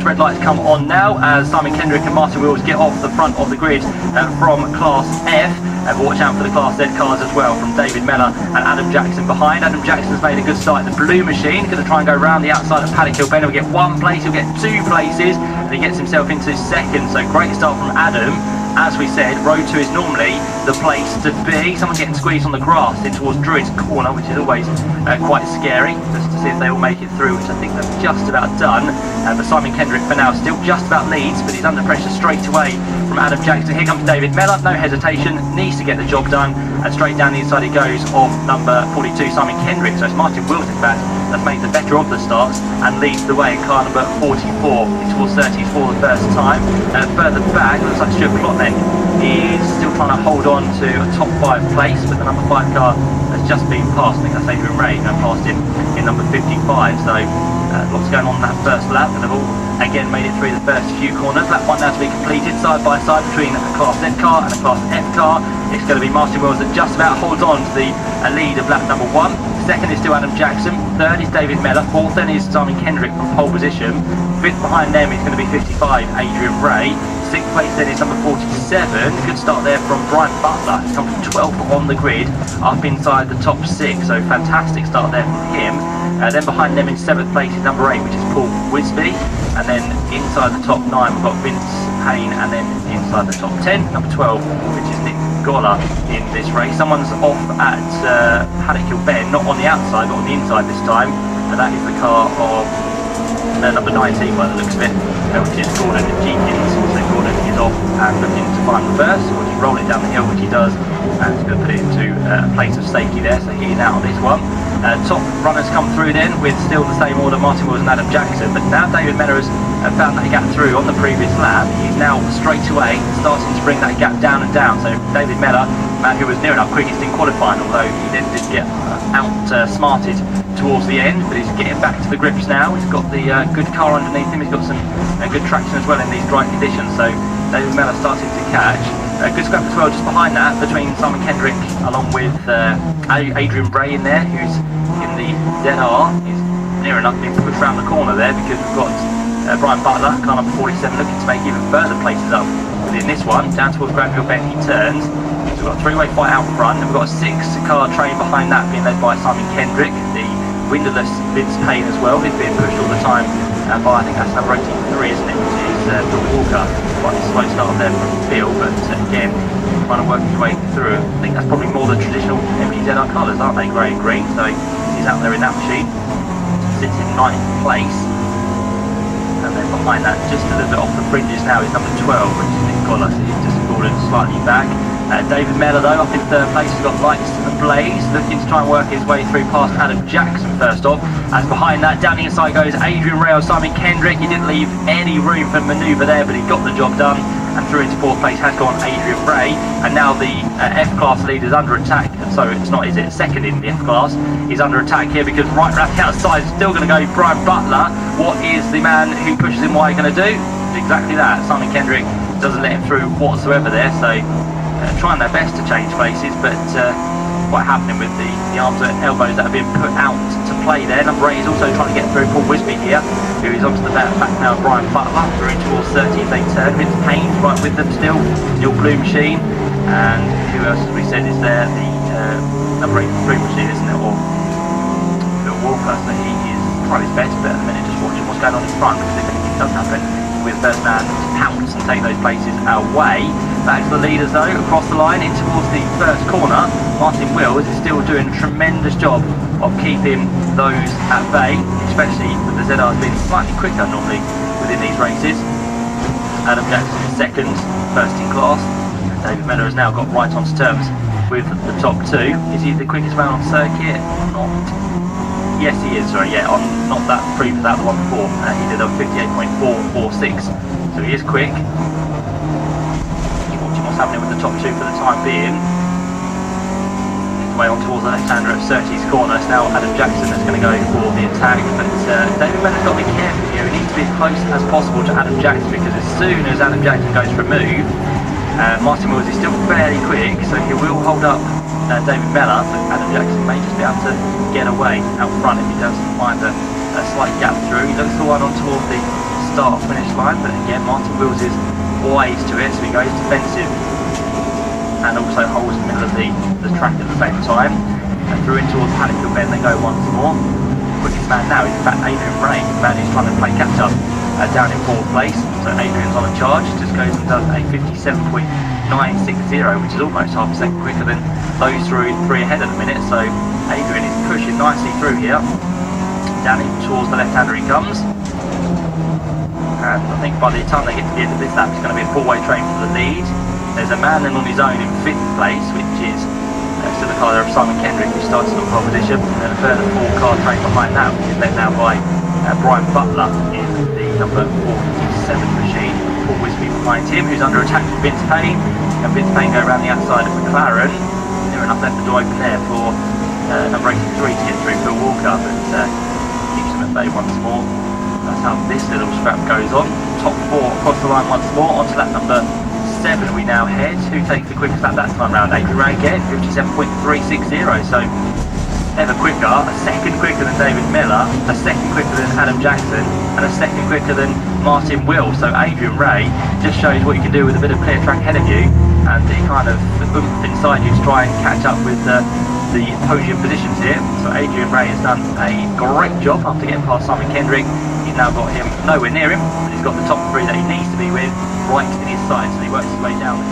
Red lights come on now as Simon Kendrick and Martin Wills get off the front of the grid from Class F. But watch out for the Class Z cars as well from David Mellor and Adam Jackson behind. Adam Jackson's made a good start in the blue machine. Going to try and go round the outside of Paddock Hill Bend. He'll get one place, he'll get 2 places, and he gets himself into second. So great start from Adam. As we said, row 2 is normally the place to be. Someone getting squeezed on the grass in towards Druid's corner, which is always quite scary, just to see if they all make it through, which I think they've just about done. But Simon Kendrick for now still just about leads, but he's under pressure straight away from Adam Jackson. Here comes David Mellor, no hesitation, needs to get the job done, and straight down the inside he goes of number 42, Simon Kendrick. So it's Martin Wills, in fact, that's made the better of the starts and leads the way in car number 44. He's towards 30s for the first time. Further back, looks like Stuart Plotnick is still trying to hold on to a top 5 place, but the number 5 car has just been passed. I think that's Adrian Wray, who passed him in number 55. So lots going on in that first lap, and they've all again made it through the first few corners. Lap 1 now to be completed, side by side between a Class Z car and a Class F car. It's going to be Martin Wills that just about holds on to the lead of lap number 1. Second is still Adam Jackson. Third is David Mellor. Fourth then is Simon Kendrick from pole position. Fifth behind them is going to be 55, Adrian Wray. Sixth place then is number 47. Good start there from Brian Butler. He's come from 12th on the grid, up inside the top 6. So fantastic start there from him. Then behind them in 7th place is number 8, which is Paul Wisby. And then inside the top 9 we've got Vince Payne, and then inside the top 10, number 12, which is Nick Goller in this race. Someone's off at Paddock Hill Bend, not on the outside, but on the inside this time. And that is the car of number 19 by the looks of it, which is Gordon Jenkins. So Gordon is off and looking to find reverse, or just roll it down the hill, which he does, and he's going to put it into a place of safety there. So he's out on this one. Top runners come through then with still the same order, Martin Wills and Adam Jackson, but now David Mellor has found that gap through on the previous lap. He's now straight away starting to bring that gap down and down. So David Mellor, man who was near enough quickest in qualifying, although he then did get outsmarted towards the end, but he's getting back to the grips now. He's got the good car underneath him, he's got some good traction as well in these dry conditions, so David Mellor starting to catch. Good scrap as well just behind that between Simon Kendrick along with Adrian Wray in there, who's in the ZR. He's near enough being pushed around the corner there because we've got Brian Butler, car number 47, looking to make even further places up within this one. Down towards Graham Hill Bend he turns. So we've got a 3-way fight out front, and we've got a 6-car train behind that being led by Simon Kendrick. The windowless Vince Payne as well, he's being pushed all the time by, I think that's number 83, isn't it, which is Bill Walker. Quite a slow start there from Bill, but again, trying to work his way through. I think that's probably more the traditional MGZR colours, aren't they, grey and green? So he's out there in that machine, sits in 9th place. And then behind that, just a little bit off the fringes now, is number 12, which is Nick Goller, so he's just fallen slightly back. David Mellor though, up in 3rd place, he's got lights ablaze, looking to try and work his way through past Adam Jackson first off. As behind that, down the inside goes Adrian Wray, Simon Kendrick. He didn't leave any room for manoeuvre there, but he got the job done. And through into 4th place has gone Adrian Wray. And now the F-Class leader is under attack. So it's not, is it? Second in the F-Class. He's under attack here because right round the outside is still going to go Brian Butler. What is the man who pushes him wide going to do? Exactly that. Simon Kendrick doesn't let him through whatsoever there. So trying their best to change places, but quite happening with the arms and elbows that have been put out to play there. Number 8 is also trying to get through Paul Wisby here, who is onto the back now of Brian Butler. They're in towards 30 as they turn. Vince Payne right with them still, your blue machine. And who else, as we said, is there? The number 8 blue machine, isn't it? Or Bill Walker, so he is trying his best, but at the minute just watching what's going on in front, because if anything does happen, with first man to pounce and take those places away. Back to the leaders though, across the line in towards the first corner. Martin Wills is still doing a tremendous job of keeping those at bay, especially with the ZRs being slightly quicker normally within these races. Adam Jackson second, first in class. And David Mellor has now got right on terms with the top 2. Is he the quickest man on circuit? Not. Yes, he is, sorry, yeah, on not that previous, that one before. He did a 58.446, so he is quick. Just watching what's happening with the top 2 for the time being. His way on towards the left-hander at Surtees corner. It's now Adam Jackson that's going to go for the attack, but David Mellor's got to be careful here. He needs to be as close as possible to Adam Jackson, because as soon as Adam Jackson goes for a move, Martin Wills is still fairly quick, so he will hold up David Mellor, but Adam Jackson may just be able to get away out front if he does find a slight gap through. He looks the one on toward the start-finish line, but again Martin Wills is wise to it, so he goes defensive and also holds the middle of the track at the same time. And through in towards Paddock Hill Bend they go once more. Quickest man now is in fact Adrian Wray. Man who's trying to play catch up down in 4th place. So Adrian's on a charge, just goes and does a 57.960, which is almost half a second quicker than those three ahead at the minute. So Adrian is pushing nicely through here. Down in towards the left-hander he comes. And I think by the time they get to the end of this lap it's going to be a four-way train for the lead. There's a man then on his own in 5th place, which is next to the car there of Simon Kendrick, who started on pole position, and then a further 4-car train behind that, which is led now by Brian Butler in the number 47 machine. Paul Wisby behind him, who's under attack from Vince Payne, and Vince Payne go around the outside of McLaren. Near enough left the door open there for number 83 to get through Phil Walker, but keeps him at bay once more. That's how this little scrap goes on. Top 4 across the line once more, onto lap number 7 we now head. Who takes the quickest lap that time round? Adrian Wray again, 57.360, so ever quicker, a second quicker than David Mellor, a second quicker than Adam Jackson, and a second quicker than Martin Wills. So Adrian Wray just shows what you can do with a bit of clear track ahead of you, and the kind of oomph inside you to try and catch up with the podium positions here. So Adrian Wray has done a great job after getting past Simon Kendrick. He's now got him nowhere near him, but he's got the top 3 that he needs to be with right in his side, so he works his way down the